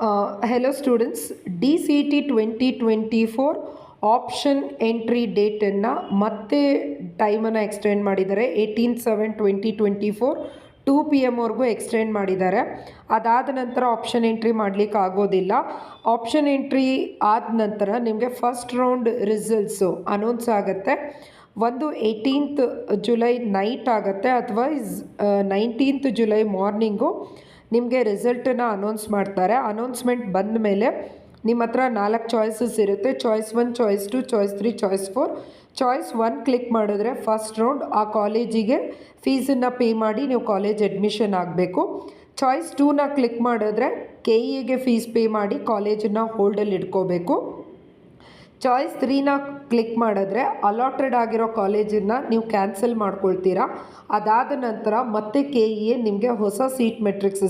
Hello students, DCT 2024 option entry ಡೇಟನ್ನು ಮತ್ತೆ ಟೈಮನ್ನು ಎಕ್ಸ್ಟೆಂಡ್ ಮಾಡಿದ್ದಾರೆ. 18/7/2024 2 PM ವರೆಗೂ ಎಕ್ಸ್ಟೆಂಡ್ ಮಾಡಿದ್ದಾರೆ. ಅದಾದ ನಂತರ ಆಪ್ಷನ್ ಎಂಟ್ರಿ ಮಾಡಲಿಕ್ಕೆ ಆಗೋದಿಲ್ಲ. ಆಪ್ಷನ್ ಎಂಟ್ರಿ ಆದ ನಂತರ ನಿಮಗೆ ಫಸ್ಟ್ ರೌಂಡ್ ರಿಸಲ್ಟ್ಸು ಅನೌನ್ಸ್ ಆಗುತ್ತೆ. ಒಂದು 18th ಜುಲೈ ನೈಟ್ ಆಗುತ್ತೆ ಅಥವಾ 19th ಜುಲೈ ಮಾರ್ನಿಂಗು ನಿಮಗೆ ರಿಸಲ್ಟನ್ನು ಅನೌನ್ಸ್ ಮಾಡ್ತಾರೆ. ಅನೌನ್ಸ್ಮೆಂಟ್ ಬಂದ ಮೇಲೆ ನಿಮ್ಮ ಹತ್ರ 4 ಚಾಯ್ಸಸ್ ಇರುತ್ತೆ. Choice 1, choice 2, choice 3, choice 4. Choice 1 click ಮಾಡಿದ್ರೆ ಫಸ್ಟ್ ರೌಂಡ್ ಆ ಕಾಲೇಜಿಗೆ ಫೀಸನ್ನು ಪೇ ಮಾಡಿ ನೀವು ಕಾಲೇಜ್ ಅಡ್ಮಿಷನ್ ಆಗಬೇಕು. ಚಾಯ್ಸ್ 2ನ ಕ್ಲಿಕ್ ಮಾಡಿದ್ರೆ KEಗೆ ಫೀಸ್ ಪೇ ಮಾಡಿ ಕಾಲೇಜನ್ನು ಹೋಲ್ಡಲ್ಲಿ ಇಟ್ಕೋಬೇಕು. ಚಾಯ್ಸ್ 3ನ ಕ್ಲಿಕ್ ಮಾಡಿದ್ರೆ ಅಲಾಟೆಡ್ ಆಗಿರೋ ಕಾಲೇಜನ್ನು ನೀವು ಕ್ಯಾನ್ಸಲ್ ಮಾಡ್ಕೊಳ್ತೀರಾ. ಅದಾದ ನಂತರ ಮತ್ತೆ KE ನಿಮಗೆ ಹೊಸ ಸೀಟ್ ಮೆಟ್ರಿಕ್ಸ್